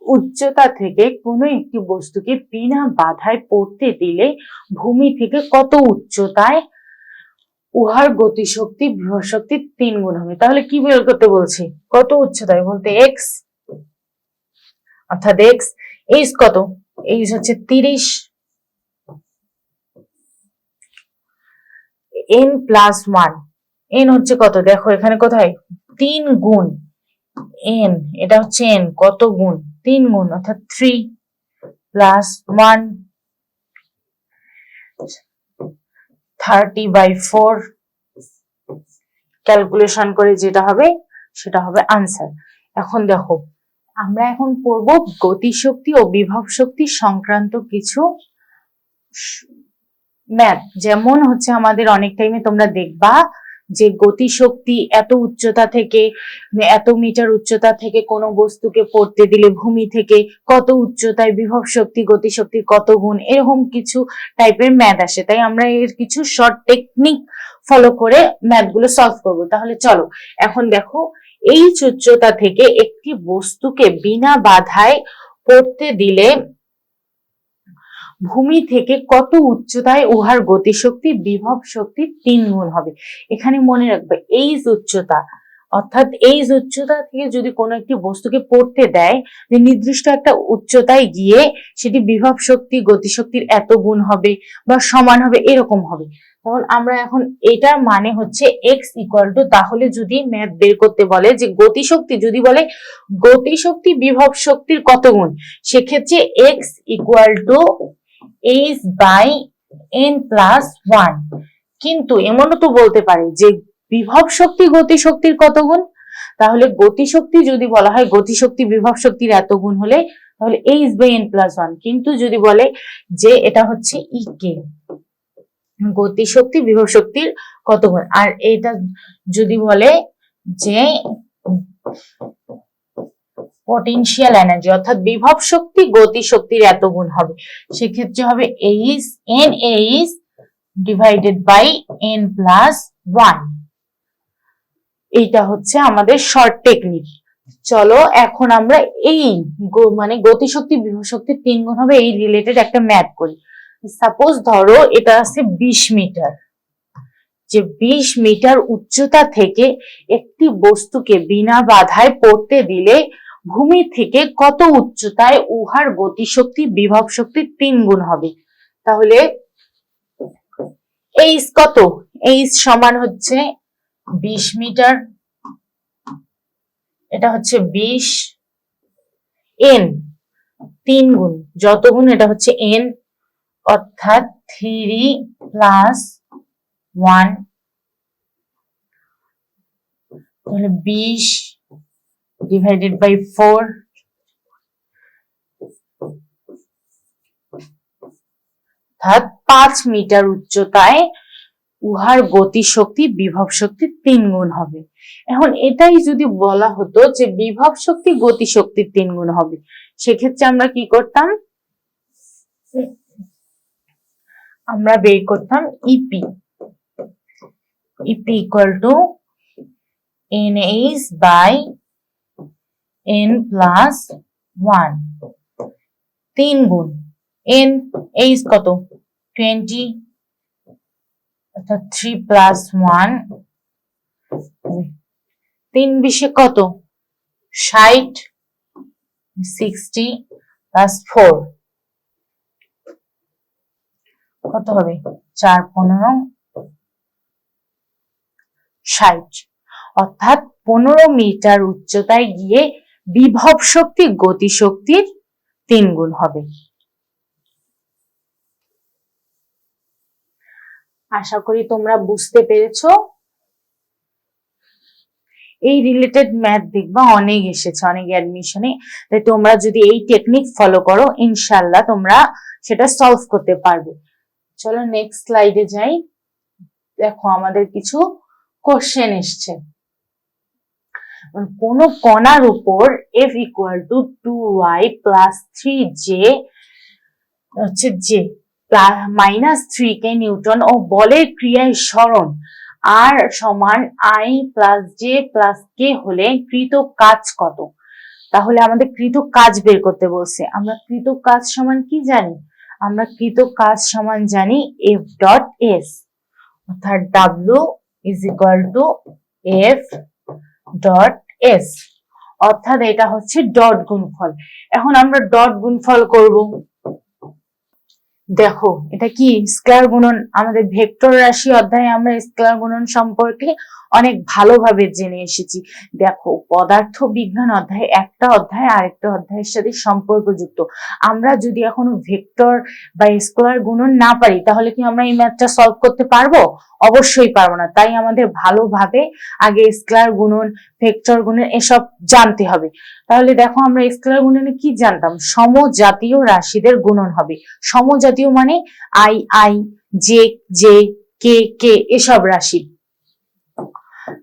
উচ্চতা থেকে কোনো একটি বস্তুকে বিনা বাধায় পড়তে দিলে ভূমি থেকে কত উচ্চতায় উহার গতিশক্তি বিভব শক্তির 3 গুণ হবে। তাহলে কি বের করতে বলছি? কত উচ্চতায় বলতে x, অর্থাৎ x, h কত? h হচ্ছে 30, n প্লাস 1, n হচ্ছে কত দেখো এখানে কোথায় 3 গুণ n, এটা হচ্ছে n কত গুণ 3 গুণ অর্থাৎ 3 প্লাস 1 30/4 ক্যালকুলেশন করে যেটা হবে সেটা হবে আনসার। এখন দেখো আমরা এখন পড়ব গতিশক্তি ও বিভব শক্তি সংক্রান্ত কিছু ম্যাথ। যেমন হচ্ছে আমাদের অনেক টাইমে তোমরা দেখবা যে গতিশক্তি এত উচ্চতা থেকে, এত মিটার উচ্চতা থেকে কোনো বস্তুকে পড়তে দিলে ভূমি থেকে কত উচ্চতায় বিভব শক্তি গতিশক্তির কত গুণ, এরকম কিছু টাইপের ম্যাথ আসে। তাই আমরা এর কিছু শর্ট টেকনিক ফলো করে ম্যাথগুলো সলভ করব। তাহলে চলো এখন দেখো এই উচ্চতা থেকে একটি বস্তুকে বিনা বাধায় পড়তে দিলে ভূমি থেকে কত উচ্চতায় উহার গতিশক্তি বিভব শক্তির 3 গুণ হবে। এখানে মনে রাখবে এই উচ্চতা, অর্থাৎ এই উচ্চতা থেকে যদি কোনো একটি বস্তুকে পড়তে দেয় যে নির্দিষ্ট একটা উচ্চতায় গিয়ে সেটি বিভব শক্তি গতিশক্তির এত গুণ হবে বা সমান হবে, এরকম হবে। তখন আমরা এখন এটার মানে হচ্ছে x ইকুয়াল টু, তাহলে যদি ম্যাথ বের করতে বলে যে গতিশক্তি, যদি বলে গতিশক্তি বিভব শক্তির কত গুণ, সেক্ষেত্রে x equal to h by n plus 1। কিন্তু এমনও তো বলতে পারে যে বিভব শক্তি গতিশক্তির কত গুণ, তাহলে গতিশক্তি যদি বলা হয় গতিশক্তি বিভব শক্তির এত গুণ হলে তাহলে h বাই n প্লাস 1। কিন্তু যদি বলে যে এটা হচ্ছে কে গতিশক্তি বিভব শক্তির কত গুণ, আর এটা যদি বলে যে পটেনশিয়াল এনার্জি অর্থাৎ বিভব শক্তি গতি শক্তির এত গুণ হবে, সেক্ষেত্রে হবে h n h divided by n plus 1। এইটা হচ্ছে আমাদের শর্ট টেকনিক। চলো এখন আমরা এই মানে গতিশক্তি বিভব শক্তির 3 গুণ হবে এই রিলেটেড একটা ম্যাথ করি। সাপোজ ধরো এটা আছে 20 মিটার, যে 20 মিটার উচ্চতা থেকে একটি বস্তুকে বিনা বাধায় পড়তে দিলে ভূমি থেকে কত উচ্চতায় উহার গতিশক্তি বিভব শক্তির 3 গুণ হবে। তাহলে h কত, h সমান হচ্ছে 20 মিটার, এটা হচ্ছে 20 n 3 গুণ, যত গুণ এটা হচ্ছে n, অর্থাৎ 3 প্লাস 1, তাহলে 20 ডিভাইডেড বাই 4, অর্থাৎ 5 মিটার উচ্চতায় উহার গতিশক্তি বিভব শক্তির 3 গুণ হবে। এখন এটাই যদি বলা হতো যে বিভব শক্তি গতিশক্তির 3 গুণ হবে, সেক্ষেত্রে আমরা কি করতাম, আমরা বের করতাম EP equal to NH by n plus 1, 3 গুণ n, h কত 20, অর্থাৎ 3 প্লাস 1, 3 20 কত 60, 60 প্লাস 4 কত হবে 4 15 60, অর্থাৎ 15 মিটার উচ্চতায় গিয়ে বিভব শক্তি গতিশক্তির 3 গুণ হবে। আশা করি তোমরা বুঝতে পেরেছো। এই রিলেটেড ম্যাথ দেখবা অনেক এসেছে অনেক অ্যাডমিশনে, তাই তোমরা যদি এই টেকনিক ফলো করো ইনশাআল্লাহ তোমরা সেটা সলভ করতে পারবে। চলো নেক্সট স্লাইডে যাই। দেখো আমাদের কিছু কোশ্চেন এসছে। কোন কণার উপর F equal to 2y plus 3j হচ্ছে j মাইনাস 3k নিউটন ও বলের ক্রিয়ায় সরণ আর সমান I plus j plus k হলে কৃত কাজ কত। তাহলে আমাদের কৃত কাজ বের করতে বলছে। আমরা কৃত কাজ সমান কি জানি, আমরা কৃত কাজ সমান জানি F ডট S, অর্থাৎ W is equal to F dot S, অর্থাৎ এটা হচ্ছে ডট গুণফল। এখন আমরা ডট গুণফল করব। দেখো এটা কি স্কেলার গুণন। আমাদের ভেক্টর রাশি অধ্যায়ে আমরা স্কেলার গুণন সম্পর্কে অনেক ভালোভাবে জেনে এসেছি। দেখো পদার্থ বিজ্ঞান অধ্যায়ে একটা অধ্যায় আরেকটা অধ্যায়ের সাথে সম্পর্কযুক্ত। আমরা যদি এখনো ভেক্টর বা স্কেলার গুণন না পারি তাহলে কি আমরা এই ম্যাথটা সলভ করতে পারবো? অবশ্যই পারবো না। তাই আমাদের ভালোভাবে আগে স্কেলার গুণন, ভেক্টর গুণন এসব জানতে হবে। তাহলে দেখো আমরা স্কেলার গুণনে কি জানতাম? সমজাতীয় রাশিদের গুণন হবে। সমজাতীয় মানে আই আই, জে জে, কে কে এসব রাশি।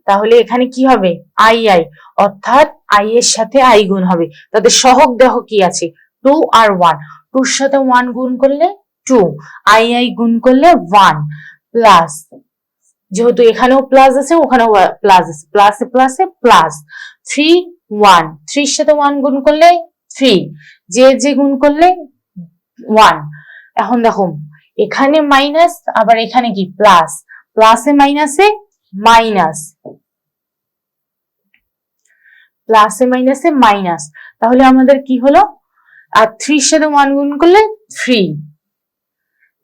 তাহলে এখানে কি হবে? আই আই, অর্থাৎ আই এর সাথে আই গুণ হবে। তাদের সহগ দেখো কি আছে? 2 আর 1। 2 এর সাথে 1 গুণ করলে 2, আই আই গুণ করলে 1 প্লাস, যেহেতু এখানেও প্লাস আছে ওখানেও প্লাস আছে, প্লাসে প্লাসে প্লাস 3 1, 3 এর সাথে 1 গুণ করলে 3, জে জে গুণ করলে 1। এখন দেখো এখানে মাইনাস, আবার এখানে কি প্লাস, প্লাসে মাইনাসে মাইনাস, প্লাসে মাইনাসে মাইনাস। তাহলে আমাদের কি হলো? আর 3 এর সাথে 1 গুণ করলে 3।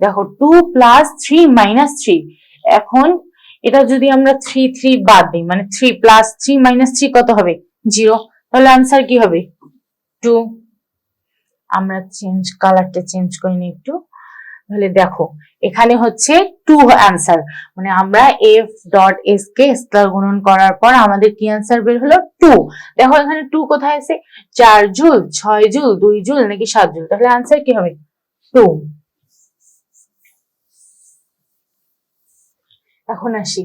দেখো 2 প্লাস 3 মাইনাস 3। এখন এটা যদি আমরা 3 3 বাদ দিই, মানে 3 প্লাস 3 মাইনাস 3 কত হবে? 0। তাহলে আনসার কি হবে? 2। আমরা কালারটা চেঞ্জ করে নিই একটু। তাহলে দেখো এখানে হচ্ছে 2 অ্যান্সার, মানে আমরা F dot S K scalar গুণন করার পর আমাদের কি অ্যান্সার বের হলো? 2। দেখো এখানে 2 কোথায় আছে? 4 জুল, 6 জুল, 2 জুল নাকি 7 জুল? তাহলে অ্যান্সার কি হবে? 2। এখন আসি,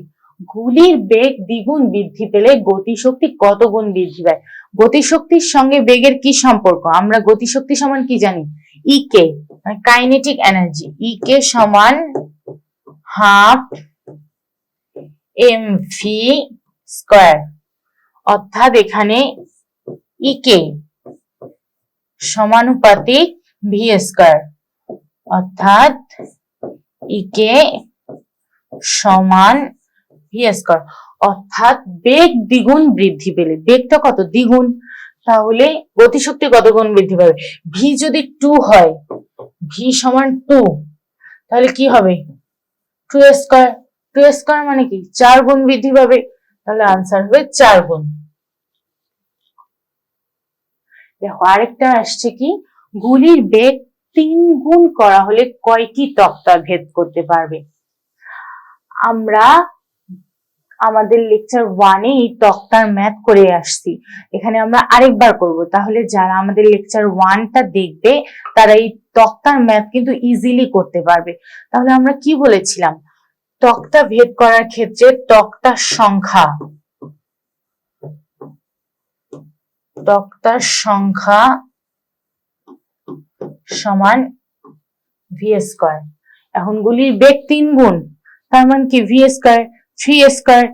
গুলির বেগ দ্বিগুণ বৃদ্ধি পেলে গতিশক্তি কত গুণ বৃদ্ধি পায়? গতিশক্তির সঙ্গে বেগের কি সম্পর্ক? আমরা গতিশক্তি সমান কি জানি? ই কে, মানে কাইনেটিক এনার্জি। ই কে সমান হাফ এম ভি স্কয়ার, অর্থাৎ এখানে ই কে সমানুপাতিক ভি স্কয়ার, অর্থাৎ ই কে সমান ভি স্কয়ার, অর্থাৎ বেগ দ্বিগুণ বৃদ্ধি পেলে, বেগটা কত? দ্বিগুণ। তাহলে গতিশক্তি কত গুণ বৃদ্ধি পাবে? ভি যদি 2 হয়, ভি সমান 2, তাহলে কি হবে? 2 স্কয়ার। 2 স্কয়ার মানে কি? 4 গুণ বৃদ্ধি পাবে। তাহলে আনসার হবে 4 গুণ। দেখো আরেকটা আসছে কি, গুলির বেগ 3 গুণ করা হলে কয়টি তক্তা ভেদ করতে পারবে? আমরা আমাদের লেকচার 1-এ এই তক্তার ম্যাথ করে আসছি, এখানে আমরা আরেকবার করব। তাহলে যারা আমাদের লেকচার 1টা দেখবে তারা এই তক্তার ম্যাথ কিন্তু ইজিলি করতে পারবে। তাহলে আমরা কি বলেছিলাম? তক্তা ভেদ করার ক্ষেত্রে তক্তার সংখ্যা সমান ভি স্কয়ার। এখন গুলির বেগ 3 গুণ, তার মানে কি? V square. 3 স্কয়ার,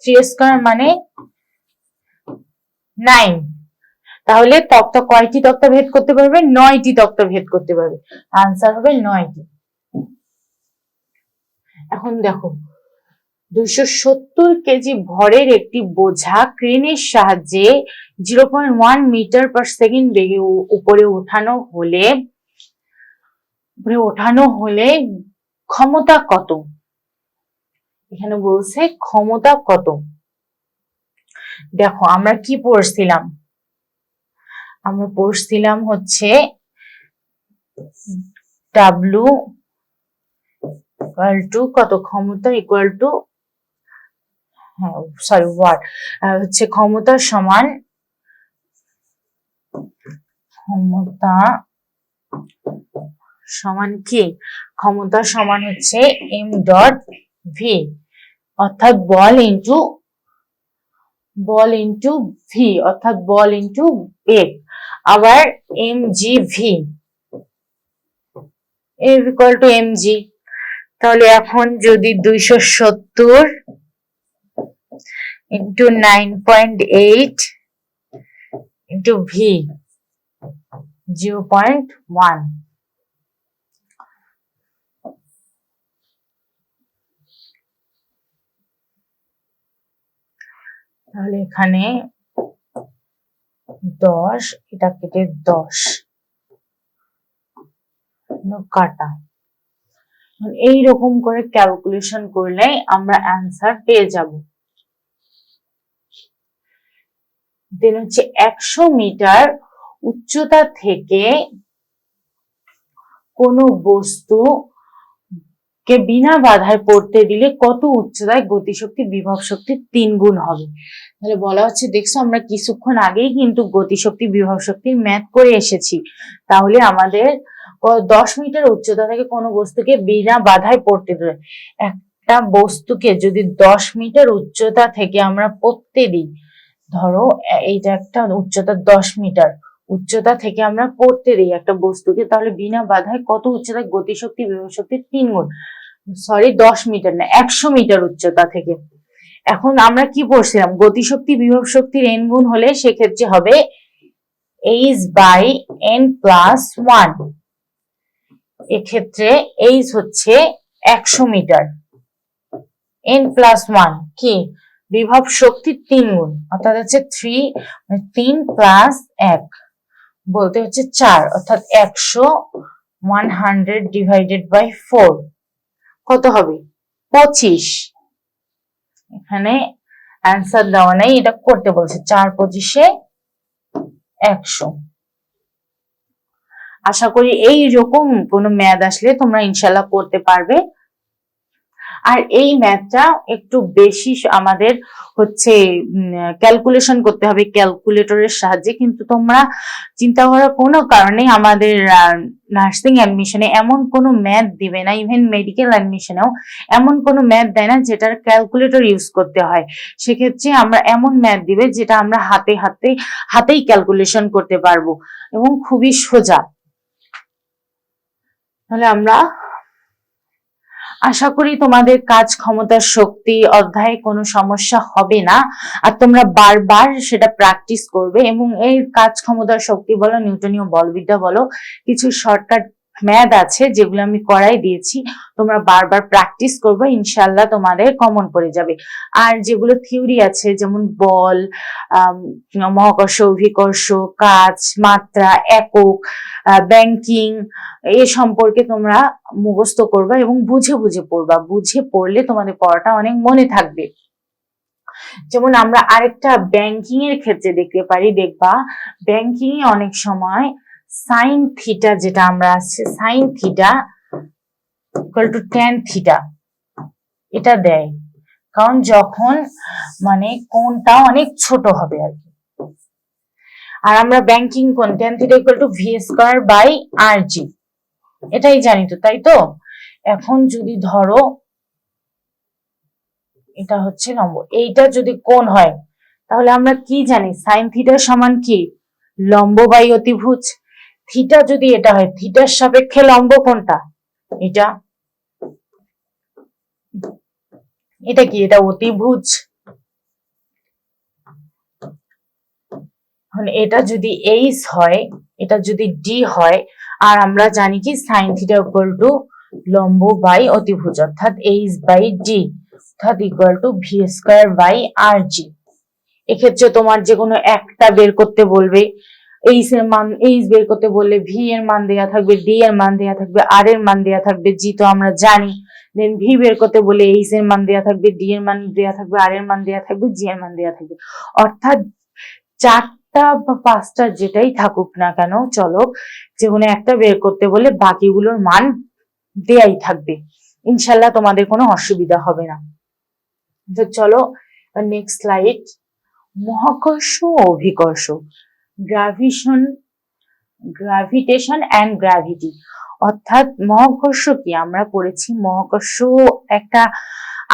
3 স্কয়ার মানে 9। তাহলে তক্তা কয়টি তক্তা ভেদ করতে পারবে? 9টি তক্তা ভেদ করতে পারবে। আনসার হবে 9টি। এখন দেখো 270 কেজি ভরের একটি বোঝা ক্রেনের সাহায্যে 0.1 মিটার পার সেকেন্ড বেগে উপরে ওঠানো হলে ক্ষমতা কত? এখানে বলছে ক্ষমতা কত। দেখো আমরা কি পড়ছিলাম? আমরা পড়ছিলাম হচ্ছে ডাব্লিউ ইকুয়াল টু কত? ক্ষমতা ইকুয়াল টু, ওয়াট, হচ্ছে ক্ষমতা সমান কি? ক্ষমতা সমান হচ্ছে এম ডট ভি, অর্থাৎ বল ইন্টু ভি, অর্থাৎ বল ইন্টু বেগ। আবার M G V equal to M G. তাহলে এখন যদি 270 ইন্টু 9.8 ইন্টু ভি 0.1, তাহলে এখানে 10, এটা কেটে 10 কাটা, এইরকম করে ক্যালকুলেশন করলে আমরা অ্যান্সার পেয়ে যাব। দেন হচ্ছে 100 মিটার উচ্চতা থেকে কোনো বস্তু কে বিনা বাধায় পড়তে দিলে কত উচ্চতায় গতিশক্তি বিভব শক্তির 3 গুণ হবে। তাহলে বলা হচ্ছে, দেখছো আমরা কিছুক্ষণ আগেই কিন্তু গতিশক্তি বিভব শক্তির ম্যাথ করে এসেছি। তাহলে আমাদের 10 মিটার উচ্চতা থেকে কোনো বস্তুকে বিনা বাধায় পড়তে দিলে, একটা বস্তুকে যদি 10 মিটার উচ্চতা থেকে আমরা পড়তে দিই, ধরো এইটা একটা উচ্চতা 10 মিটার উচ্চতা থেকে আমরা পড়তে দিই একটা বস্তুকে, তাহলে বিনা বাধায় কত উচ্চতায় গতিশক্তি বিভব শক্তির 3 গুণ, সরি 10 মিটার না 100 মিটার উচ্চতা থেকে। এখন আমরা কি পড়ছিলাম, গতিশক্তি বিভব শক্তির n গুণ হলে সেক্ষেত্রে হবে h/n+1। এক্ষেত্রে h হচ্ছে 100 মিটার, n+1 কি বিভব শক্তির 3 গুণ, অর্থাৎ হচ্ছে 3 + 1 বলতে হচ্ছে 4, অর্থাৎ 100 100/4 কত হবে 25। এখানে অ্যান্সার দেওয়া নাই, এটা করতে বলছে 4 25 100। আশা করি এইরকম কোনো ম্যাথ আসলে তোমরা ইনশাল্লাহ করতে পারবে। আর এই ম্যাথটা একটু বেশি আমাদের হচ্ছে ক্যালকুলেশন করতে হবে ক্যালকুলেটরের সাহায্যে, কিন্তু তোমরা চিন্তা করার কোনো কারণে আমাদের নার্সিং অ্যাডমিশনে এমন কোনো ম্যাথ দিবে না, ইভেন মেডিকেল অ্যাডমিশনেও এমন কোনো ম্যাথ দেয় না যেটার ক্যালকুলেটর ইউজ করতে হয়। সেক্ষেত্রে আমরা এমন ম্যাথ দিবে যেটা আমরা হাতেই ক্যালকুলেশন করতে পারবো এবং খুবই সোজা। তাহলে আমরা আশা করি তোমাদের কাজ ক্ষমতার শক্তি অধ্যায়ে কোনো সমস্যা হবে না, আর তোমরা বারবার সেটা প্র্যাকটিস করবে। এবং এই কাজ ক্ষমতার শক্তি বলো, নিউটনীয় বলবিদ্যা বলো, কিছু শর্টকাট ম্যাথ আছে যেগুলো আমি করাই দিয়েছি, তোমরা বারবার প্র্যাকটিস করবে, ইনশাল্লাহ তোমাদের কমন পড়ে যাবে। আর যেগুলো থিওরি আছে যেমন বল, মহাকর্ষ, অভিকর্ষ, কাজ, মাত্রা, একক, ব্যাংকিং, এ সম্পর্কে তোমরা মুখস্থ করবা এবং বুঝে বুঝে পড়বা। বুঝে পড়লে তোমাদের পড়াটা অনেক মনে থাকবে। যেমন আমরা আরেকটা ব্যাংকিং এর ক্ষেত্রে দেখতে পারি, দেখবা ব্যাংকিং এ অনেক সময় সাইন থিটা, যেটা আমরা আছে sine theta equal to tan theta, এটা দেয়। কারণ যখন মানে কোণটা অনেক ছোট হবে আর কি। আর আমরা ব্যাংকিং কোণ tan theta equal to v²/rg এটাই জানি তো, তাই তো। এখন যদি ধরো এটা হচ্ছে লম্ব, এইটা যদি কোণ হয় তাহলে আমরা কি জানি, সাইন থিটার সমান কি লম্ব বাই অতিভুজ। থিটা যদি এটা হয়, থিটার সাপেক্ষে লম্ব কোনটা, এটা এটা কি, এটা অতিভুজ। এটা যদি এইচ হয়, এটা যদি ডি হয়, আর আমরা জানি কি সাইন থিটা ইকুয়াল টু লম্ব বাই অতিভুজ, অর্থাৎ h/d অর্থাৎ ইকুয়াল টু v²/rg। এক্ষেত্রে তোমার যে কোনো একটা বের করতে বলবে, এইচ এর মান, এইচ বের করতে বললে ভি এর মান দেয়া থাকবে, ডি এর মান দেয়া থাকবে, আর এর মান দেয়া থাকবে, জি তো আমরা জানি। দেন ভি বের করতে বললে এইচ এর মান দেয়া থাকবে, ডি এর মান দেয়া থাকবে, আর এর মান দেয়া থাকবে, জি এর মান দেয়া থাকবে। অর্থাৎ 4টা বা 5টা যেটাই থাকুক না কেন, চলো যে কোনো একটা বের করতে বলে বাকিগুলোর মান দেয়াই থাকবে, ইনশাল্লাহ তোমাদের কোনো অসুবিধা হবে না। তো চলো নেক্সট স্লাইড। মহাকর্ষ ও অভিকর্ষ, গ্রাভিটেশন অ্যান্ড গ্র্যাভিটি। অর্থাৎ মহাকর্ষ কি, আমরা পড়েছি মহাকর্ষ একটা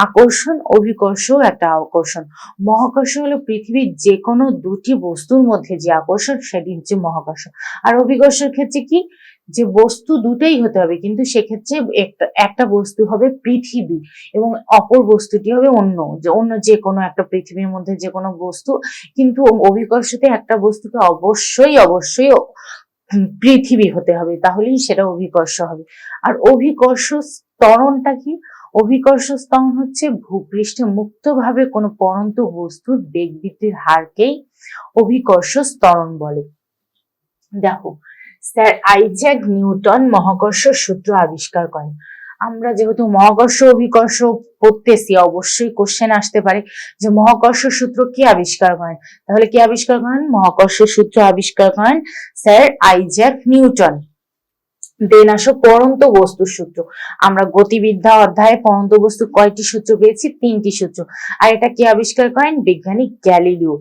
আকর্ষণ, অভিকর্ষ একটা আকর্ষণ। মহাকর্ষ হলো পৃথিবীর যে কোনো দুটি বস্তুর মধ্যে যে আকর্ষণ, সেটি হচ্ছে মহাকর্ষ। আর অভিকর্ষের ক্ষেত্রে কি, যে বস্তু দুটোই হতে হবে, কিন্তু সেক্ষেত্রে একটা বস্তু হবে পৃথিবী এবং অপর বস্তুটি হবে অন্য যে কোনো একটা পৃথিবীর মধ্যে যে কোনো বস্তু। কিন্তু অভিকর্ষতে একটা বস্তুকে অবশ্যই পৃথিবী হতে হবে, তাহলেই সেটা অভিকর্ষ হবে। আর অভিকর্ষ ত্বরণটা কি, অভিকর্ষ ত্বরণ হচ্ছে ভূপৃষ্ঠে মুক্তভাবে কোনো পরন্ত বস্তুর বেগ বৃদ্ধির হারকেই অভিকর্ষ ত্বরণ বলে। দেখো, স্যার আইজ্যাক নিউটন মহাকর্ষ সূত্র আবিষ্কার করেন। আমরা যেহেতু মহাকর্ষ অভিকর্ষ পড়তেছি, অবশ্যই কোশ্চেন আসতে পারে যে মহাকর্ষ সূত্র কে আবিষ্কার করেন। তাহলে কে আবিষ্কার করেন? মহাকর্ষ সূত্র আবিষ্কার করেন স্যার আইজ্যাক নিউটন। দেন আসো পড়ন্ত বস্তুর সূত্র। আমরা গতিবিদ্যা অধ্যায়ে পড়ন্ত বস্তু কয়টি সূত্র পেয়েছি? 3টি সূত্র। আর এটা কে আবিষ্কার করেন? বিজ্ঞানী গ্যালিলিও।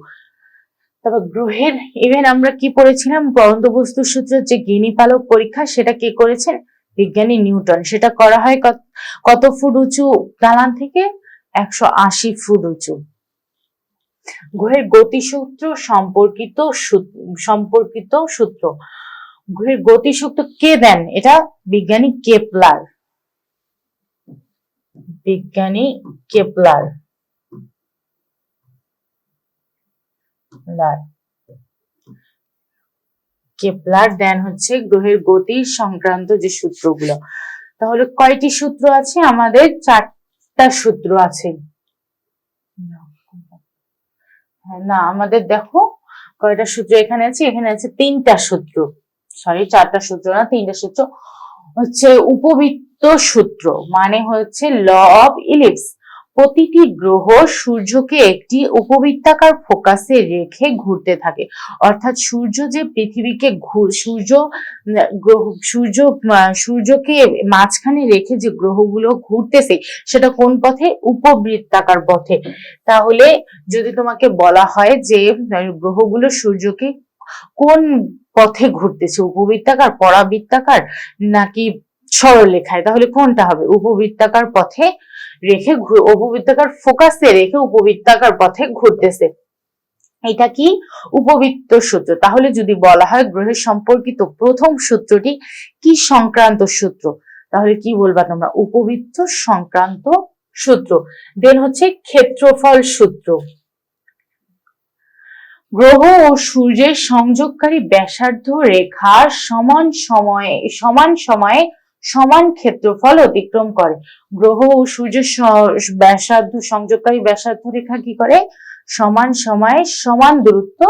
তারপর গ্রহের ইভেন আমরা কি পড়েছিলাম? পড়ন্ত বস্তুর সূত্রের যে গিনিপালক পরীক্ষা, সেটা কে করেছেন? বিজ্ঞানী নিউটন। সেটা করা হয় কত ফুট উঁচু দালান থেকে? 180 ফুট উঁচু। গ্রহের গতিসূত্র সম্পর্কিত সূত্র। গ্রহের গতিসূত্র কে দেন? এটা বিজ্ঞানী কেপলার। বিজ্ঞানী কেপলার দেন হচ্ছে গ্রহের গতির সংক্রান্ত যে সূত্রগুলো। তাহলে কয়টি সূত্র আছে? আমাদের 4টা সূত্র আছে। না, আমাদের দেখো কয়টা সূত্র এখানে আছে? এখানে আছে 3টা সূত্র। সরি, 4টা সূত্র না, 3টা সূত্র। হচ্ছে উপবৃত্ত সূত্র, মানে হচ্ছে ল অফ ইলিপস। প্রতিটি গ্রহ সূর্যকে একটি উপবৃত্তাকার ফোকাসে রেখে ঘুরতে থাকে। অর্থাৎ সূর্য যে পৃথিবীকে সূর্যকে মাঝখানে রেখে যে গ্রহগুলো ঘুরতেছে, সেটা কোন পথে? উপবৃত্তাকার পথে। তাহলে যদি তোমাকে বলা হয় যে গ্রহগুলো সূর্যকে কোন পথে ঘুরতেছে, উপবৃত্তাকার, পরাবৃত্তাকার নাকি সরলরেখায়, তাহলে কোনটা হবে? উপবৃত্তাকার পথে রেখে, উপবৃত্তাকার ফোকাসে রেখে উপবৃত্তাকার পথে ঘুরতেছে। এটা কি? উপবৃত্ত সূত্র। তাহলে যদি বলা হয় গ্রহের সম্পর্কিত প্রথম সূত্রটি কি সংক্রান্ত সূত্র, তাহলে কি বলবা তোমরা? উপবৃত্ত সংক্রান্ত সূত্র। দেন হচ্ছে ক্ষেত্রফল সূত্র। গ্রহ ও সূর্যের সংযোগকারী ব্যাসার্ধ রেখার সমান সময়ে সমান ক্ষেত্রফল অতিক্রম করে। গ্রহ ও সূর্যের সংযোগকারী ব্যাসার্ধ রেখা কি করে? সমান সময়ে সমান দূরত্ব,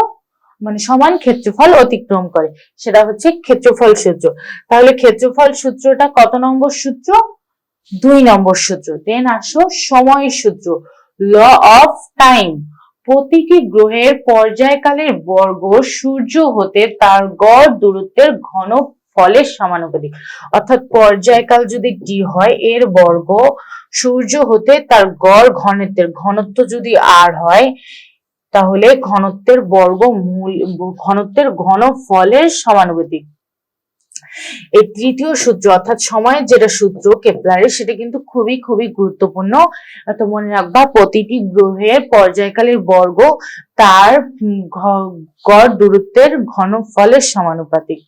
মানে সমান ক্ষেত্রফল অতিক্রম করে। সেটা হচ্ছে ক্ষেত্রফল সূত্র। তাহলে ক্ষেত্রফল সূত্রটা কত নম্বর সূত্র? 2 নম্বর সূত্র। দেন আসো সময় সূত্র, ল অফ টাইম। প্রতিটি গ্রহের পর্যায়কালের বর্গ সূর্য হতে তার গড় দূরত্বের ঘনফলের সমানুপাতিক। অর্থাৎ পর্যায়কাল যদি টি হয়, এর বর্গ সূর্য হতে তার গড় ঘনত্ব যদি আর হয়, তাহলে ঘনত্বের ঘনফলের সমানুপাতিক। এই তৃতীয় সূত্র অর্থাৎ সময়ের যেটা সূত্র কেপলারের, সেটা কিন্তু খুবই খুবই গুরুত্বপূর্ণ। তো মনে রাখবা, প্রতিটি গ্রহের পর্যায়কালের বর্গ তার গড় দূরত্বের ঘনফলের সমানুপাতিক।